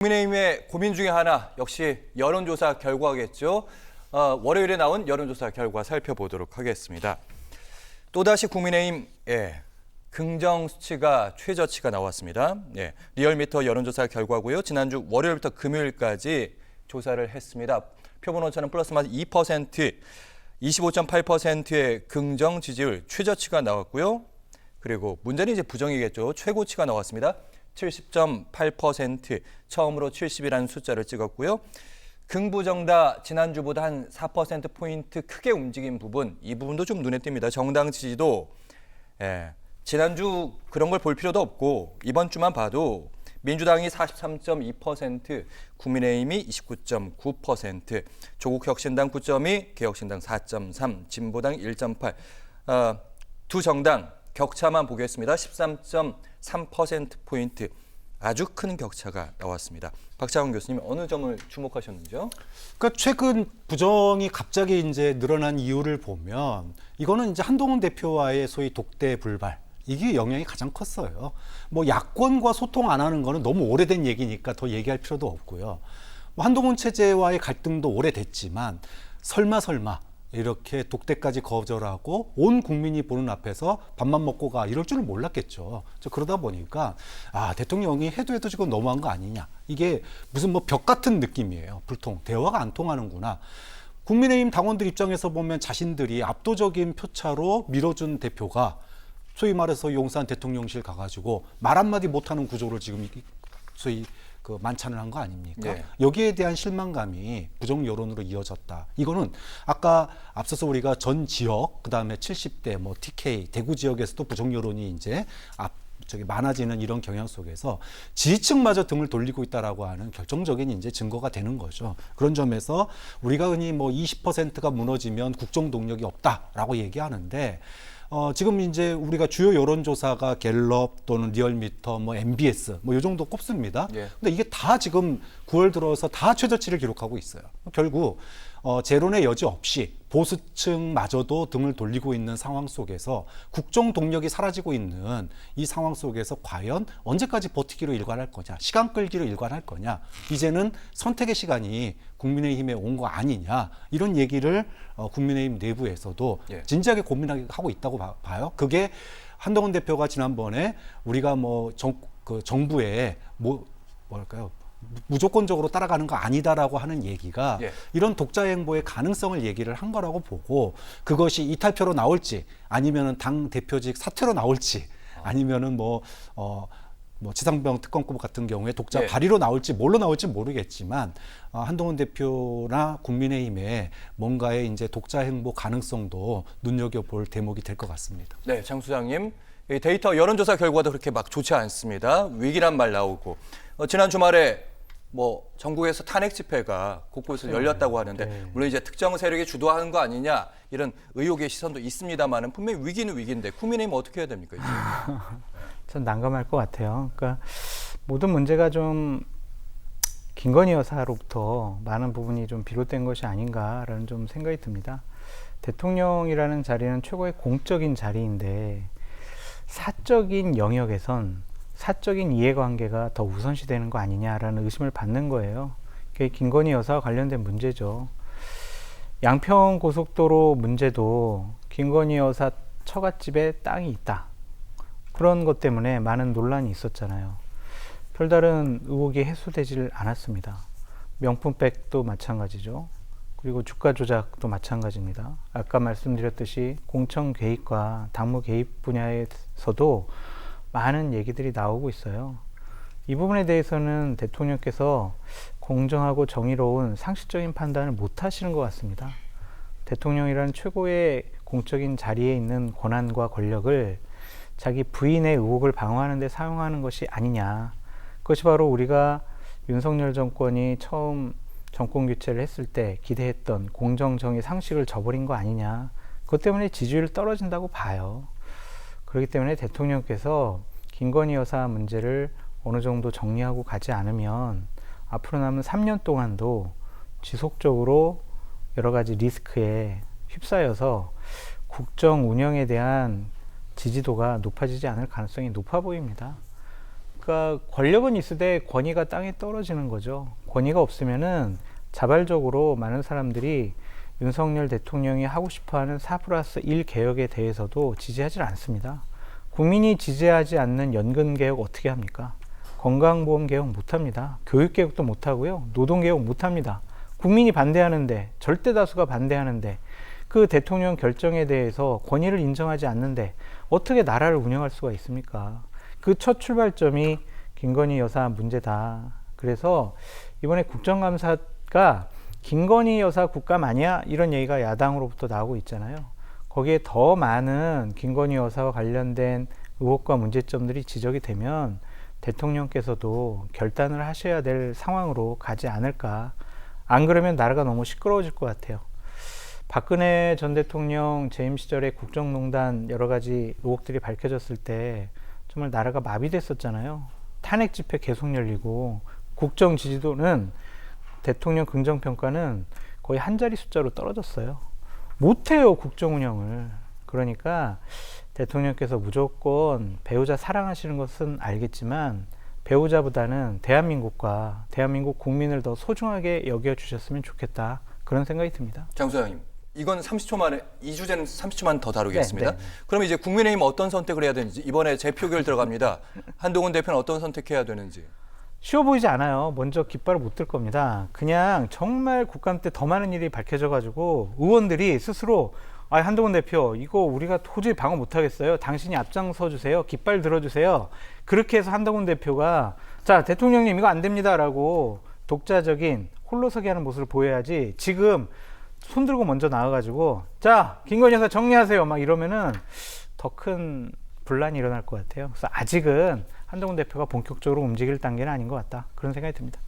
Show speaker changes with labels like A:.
A: 국민의힘의 고민 중에 하나 역시 여론조사 결과겠죠. 월요일에 나온 여론조사 결과 살펴보도록 하겠습니다. 또다시 국민의힘 긍정 수치가 최저치가 나왔습니다. 리얼미터 여론조사 결과고요. 지난주 월요일부터 금요일까지 조사를 했습니다. 표본 오차는 플러스 마이너스 2%, 25.8%의 긍정 지지율 최저치가 나왔고요. 그리고 문제는 이제 부정이겠죠. 최고치가 나왔습니다. 70.8%, 처음으로 70이라는 숫자를 찍었고요. 긍부정다 지난주보다 한 4%포인트 크게 움직인 부분, 이 부분도 좀 눈에 띕니다. 정당 지지도 지난주 그런 걸 볼 필요도 없고 이번 주만 봐도 민주당이 43.2%, 국민의힘이 29.9%, 조국혁신당 9.2, 개혁신당 4.3, 진보당 1.8, 두 정당 격차만 보겠습니다. 13.3%포인트. 아주 큰 격차가 나왔습니다. 박창훈 교수님 어느 점을 주목하셨는지요?
B: 그러니까 최근 부정이 갑자기 이제 늘어난 이유를 보면 이거는 이제 한동훈 대표와의 소위 독대 불발 이게 영향이 가장 컸어요. 뭐 야권과 소통 안 하는 거는 너무 오래된 얘기니까 더 얘기할 필요도 없고요. 뭐 한동훈 체제와의 갈등도 오래됐지만 설마 이렇게 독대까지 거절하고 온 국민이 보는 앞에서 밥만 먹고 가 이럴 줄은 몰랐겠죠. 그러다 보니까 대통령이 해도 지금 너무한 거 아니냐. 이게 무슨 뭐 벽 같은 느낌이에요. 불통. 대화가 안 통하는구나. 국민의힘 당원들 입장에서 보면 자신들이 압도적인 표차로 밀어준 대표가 소위 말해서 용산 대통령실 가가지고 말 한마디 못하는 구조를 지금 소위 만찬을 한 거 아닙니까?
A: 네.
B: 여기에 대한 실망감이 부정 여론으로 이어졌다. 이거는 아까 앞서서 우리가 전 지역, 그다음에 70대, 뭐 TK, 대구 지역에서도 부정 여론이 이제 많아지는 이런 경향 속에서 지지층마저 등을 돌리고 있다라고 하는 결정적인 이제 증거가 되는 거죠. 그런 점에서 우리가 흔히 뭐 20%가 무너지면 국정 동력이 없다라고 얘기하는데. 지금 이제 우리가 주요 여론조사가 갤럽 또는 리얼미터, 뭐 MBS, 뭐 이 정도 꼽습니다. 근데 이게 다 지금 9월 들어서 다 최저치를 기록하고 있어요. 결국 재론의 여지 없이 보수층마저도 등을 돌리고 있는 상황 속에서 국정 동력이 사라지고 있는 이 상황 속에서 과연 언제까지 버티기로 일관할 거냐, 시간 끌기로 일관할 거냐, 이제는 선택의 시간이 국민의힘에 온 거 아니냐, 이런 얘기를 국민의힘 내부에서도 진지하게 고민하고 있다고 봐요. 그게 한동훈 대표가 지난번에 우리가 뭐 정부에 뭐랄까요, 무조건적으로 따라가는 거 아니다라고 하는 얘기가 이런 독자 행보의 가능성을 얘기를 한 거라고 보고, 그것이 이탈표로 나올지 아니면은 당 대표직 사퇴로 나올지 아니면은 뭐 지상병 특검법 같은 경우에 독자 발의로 나올지 뭘로 나올지 모르겠지만 한동훈 대표나 국민의힘의 뭔가의 이제 독자 행보 가능성도 눈여겨볼 대목이 될 것 같습니다.
A: 네, 장 수장님. 데이터 여론조사 결과도 그렇게 막 좋지 않습니다. 위기란 말 나오고 지난 주말에 뭐 전국에서 탄핵 집회가 곳곳에서 열렸다고 하는데 물론 이제 특정 세력이 주도하는 거 아니냐 이런 의혹의 시선도 있습니다만은 분명히 위기는 위기인데 국민의힘은 어떻게 해야 됩니까 이제?
C: 전 난감할 것 같아요. 그러니까 모든 문제가 좀 김건희 여사로부터 많은 부분이 좀 비롯된 것이 아닌가라는 좀 생각이 듭니다. 대통령이라는 자리는 최고의 공적인 자리인데 사적인 영역에선 사적인 이해관계가 더 우선시되는 거 아니냐라는 의심을 받는 거예요. 그게 김건희 여사와 관련된 문제죠. 양평 고속도로 문제도 김건희 여사 처갓집에 땅이 있다. 그런 것 때문에 많은 논란이 있었잖아요. 별다른 의혹이 해소되질 않았습니다. 명품백도 마찬가지죠. 그리고 주가 조작도 마찬가지입니다. 아까 말씀드렸듯이 공천 개입과 당무 개입 분야에서도 많은 얘기들이 나오고 있어요. 이 부분에 대해서는 대통령께서 공정하고 정의로운 상식적인 판단을 못 하시는 것 같습니다. 대통령이라는 최고의 공적인 자리에 있는 권한과 권력을 자기 부인의 의혹을 방어하는 데 사용하는 것이 아니냐. 그것이 바로 우리가 윤석열 정권이 처음 정권 교체를 했을 때 기대했던 공정, 정의, 상식을 저버린 거 아니냐. 그것 때문에 지지율이 떨어진다고 봐요. 그렇기 때문에 대통령께서 김건희 여사 문제를 어느 정도 정리하고 가지 않으면 앞으로 남은 3년 동안도 지속적으로 여러 가지 리스크에 휩싸여서 국정 운영에 대한 지지도가 높아지지 않을 가능성이 높아 보입니다. 그러니까 권력은 있으되 권위가 땅에 떨어지는 거죠. 권위가 없으면은 자발적으로 많은 사람들이 윤석열 대통령이 하고 싶어하는 4+1 개혁에 대해서도 지지하지 않습니다. 국민이 지지하지 않는 연금 개혁 어떻게 합니까? 건강보험 개혁 못합니다. 교육 개혁도 못하고요. 노동 개혁 못합니다. 국민이 반대하는데, 절대 다수가 반대하는데, 그 대통령 결정에 대해서 권위를 인정하지 않는데 어떻게 나라를 운영할 수가 있습니까? 그 첫 출발점이 김건희 여사 문제다. 그래서 이번에 국정감사가 김건희 여사 국감 아니야? 이런 얘기가 야당으로부터 나오고 있잖아요. 거기에 더 많은 김건희 여사와 관련된 의혹과 문제점들이 지적이 되면 대통령께서도 결단을 하셔야 될 상황으로 가지 않을까. 안 그러면 나라가 너무 시끄러워질 것 같아요. 박근혜 전 대통령 재임 시절에 국정농단 여러 가지 의혹들이 밝혀졌을 때 정말 나라가 마비됐었잖아요. 탄핵 집회 계속 열리고 국정 지지도는 대통령 긍정평가는 거의 한 자리 숫자로 떨어졌어요. 못해요, 국정 운영을. 그러니까 대통령께서 무조건 배우자 사랑하시는 것은 알겠지만 배우자보다는 대한민국과 대한민국 국민을 더 소중하게 여겨주셨으면 좋겠다. 그런 생각이 듭니다.
A: 장 소장님, 이건 30초 만에, 이 주제는 30초만 더 다루겠습니다.
C: 네, 네.
A: 그럼 이제 국민의힘 어떤 선택을 해야 되는지, 이번에 재표결 들어갑니다. 한동훈 대표는 어떤 선택해야 되는지.
C: 쉬워 보이지 않아요. 먼저 깃발을 못 들 겁니다. 그냥 정말 국감 때 더 많은 일이 밝혀져가지고 의원들이 스스로 한동훈 대표 이거 우리가 도저히 방어 못하겠어요. 당신이 앞장서 주세요. 깃발 들어주세요. 그렇게 해서 한동훈 대표가 자 대통령님 이거 안 됩니다라고 독자적인 홀로서기 하는 모습을 보여야지 지금 손 들고 먼저 나와가지고 자 김건희 여사 정리하세요 막 이러면은 더 큰 분란이 일어날 것 같아요. 그래서 아직은 한동훈 대표가 본격적으로 움직일 단계는 아닌 것 같다. 그런 생각이 듭니다.